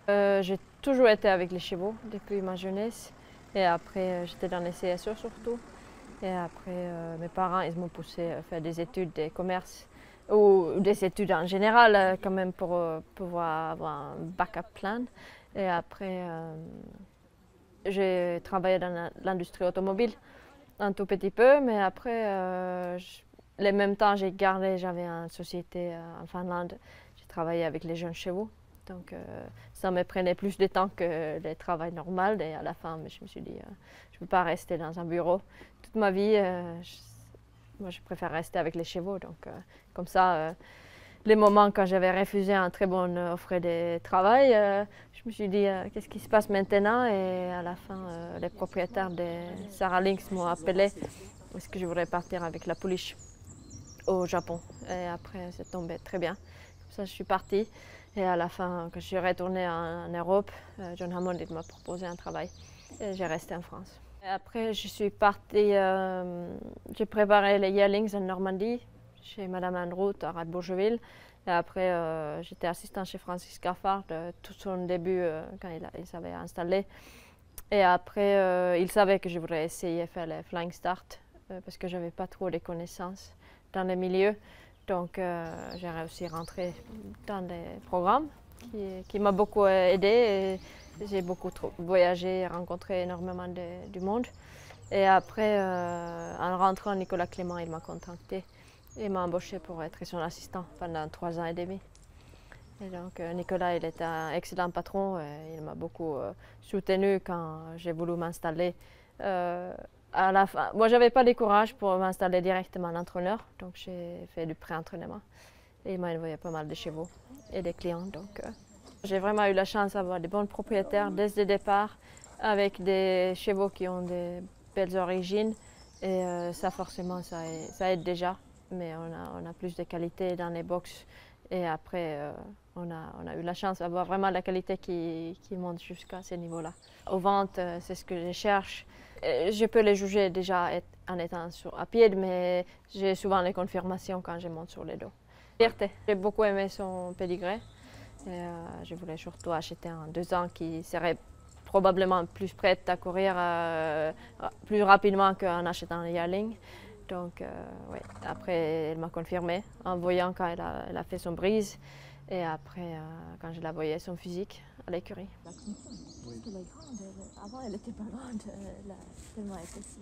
J'ai toujours été avec les chevaux depuis ma jeunesse. Et après, j'étais dans les CSE surtout. Et après, mes parents, ils m'ont poussé à faire des études de commerce ou des études en général, quand même, pour pouvoir avoir un backup plan. Et après, j'ai travaillé dans l'industrie automobile un tout petit peu, mais après, les mêmes temps, j'avais une société en Finlande. J'ai travaillé avec les jeunes chevaux. Donc, ça me prenait plus de temps que le travail normal. Et à la fin, je me suis dit, je ne peux pas rester dans un bureau toute ma vie. Moi, je préfère rester avec les chevaux. Donc, comme ça, les moments quand j'avais refusé une très bonne offre de travail, je me suis dit, qu'est-ce qui se passe maintenant? Et à la fin, les propriétaires de Sarah Lynx m'ont appelé parce que je voudrais partir avec la pouliche au Japon. Et après, c'est tombé très bien. Comme ça, je suis partie. Et à la fin, quand je suis retournée en Europe, John Hammond m'a proposé un travail. Et j'ai resté en France. Et après, je suis partie, j'ai préparé les yearlings en Normandie, chez Madame Androut à Radbourgeville. Et après, j'étais assistante chez Francis Gaffard tout son début, quand il s'avait installé. Et après, il savait que je voudrais essayer de faire les Flying Start, parce que je n'avais pas trop de connaissances dans les milieux. Donc, j'ai réussi à rentrer dans des programmes qui m'ont beaucoup aidé. J'ai beaucoup voyagé et rencontré énormément du monde. Et après, en rentrant, Nicolas Clément il m'a contacté et m'a embauché pour être son assistant pendant 3 ans et demi. Et donc, Nicolas, il est un excellent patron. Il m'a beaucoup soutenu quand j'ai voulu m'installer. À la fin, moi, je n'avais pas le courage pour m'installer directement en entraîneur, donc j'ai fait du pré-entraînement. Et il m'a envoyé pas mal de chevaux et des clients. Donc, j'ai vraiment eu la chance d'avoir des bons propriétaires dès le départ, avec des chevaux qui ont de belles origines. Et ça, forcément, ça aide déjà. Mais on a plus de qualité dans les box. Et après, on a eu la chance d'avoir vraiment la qualité qui monte jusqu'à ce niveau-là. Aux ventes, c'est ce que je cherche. Je peux les juger déjà en étant à pied, mais j'ai souvent les confirmations quand je monte sur les dos. Fierté. J'ai beaucoup aimé son pédigré. Et, je voulais surtout acheter un 2 ans qui serait probablement plus prête à courir plus rapidement qu'en achetant un yearling. Donc, ouais. Après, elle m'a confirmé en voyant quand elle a fait son brise et après, quand je la voyais, son physique à l'écurie. Oui. Elle est grande. Avant, elle n'était pas grande, tellement elle est aussi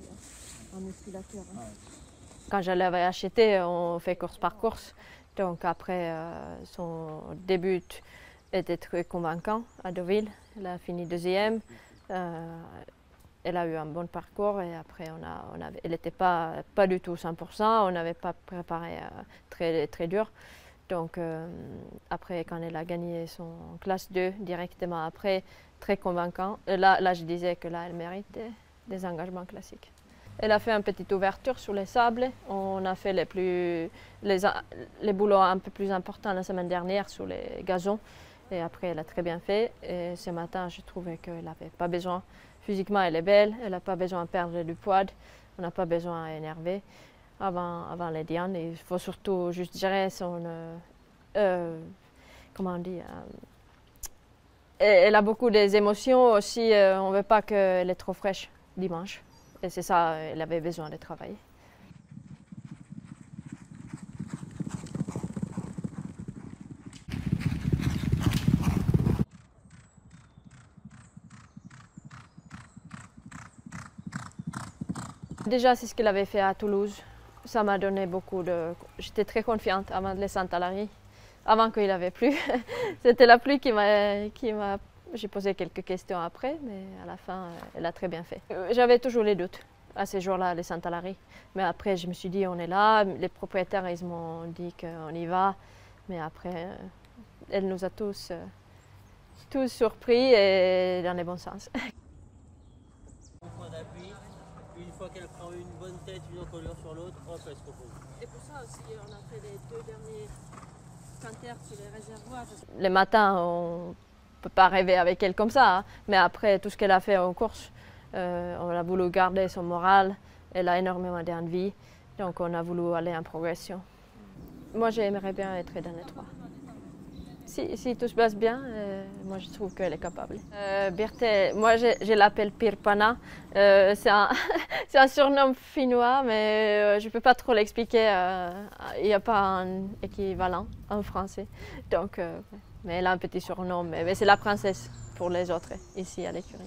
en musculature. Hein. Quand je l'avais achetée, on fait course par course. Donc, après, son début était très convaincant à Deauville. Elle a fini 2e. Elle a eu un bon parcours et après, elle n'était pas du tout 100%, on n'avait pas préparé très, très dur. Donc après, quand elle a gagné son classe 2 directement après, très convaincant. Et là, je disais que là, elle mérite des engagements classiques. Elle a fait une petite ouverture sur les sables. On a fait les boulots un peu plus importants la semaine dernière sur les gazons. Et après, elle a très bien fait. Et ce matin, je trouvais qu'elle n'avait pas besoin. Physiquement, elle est belle. Elle n'a pas besoin de perdre du poids. On n'a pas besoin d'énerver avant les Dianes. Il faut surtout juste gérer son... comment on dit elle a beaucoup d'émotions aussi. On ne veut pas qu'elle est trop fraîche dimanche. Et c'est ça, elle avait besoin de travailler. Déjà, c'est ce qu'elle avait fait à Toulouse. Ça m'a donné beaucoup de... J'étais très confiante avant de laisser en Talarie, avant qu'il avait plu. C'était la pluie qui m'a... J'ai posé quelques questions après, mais à la fin, elle a très bien fait. J'avais toujours les doutes à ces jours-là, à les Saint-Alary. Mais après, je me suis dit, on est là. Les propriétaires, ils m'ont dit qu'on y va. Mais après, elle nous a tous surpris et dans les bons sens. Point d'appui, une fois qu'elle prend une bonne tête, une encolure sur l'autre, hop, elle se repose. Et pour ça aussi, on a fait les 2 derniers canters sur les réservoirs. Les matins, on ne peut pas rêver avec elle comme ça, hein. Mais après tout ce qu'elle a fait en course, on a voulu garder son moral. Elle a énormément d'envie, donc on a voulu aller en progression. Moi, j'aimerais bien être dans les 3. si tout se passe bien, moi je trouve qu'elle est capable. Birte, moi je l'appelle Pirpana. C'est un surnom finnois, mais je ne peux pas trop l'expliquer. Il n'y a pas un équivalent en français. Donc, mais elle a un petit surnom, mais c'est la princesse pour les autres ici à l'écurie.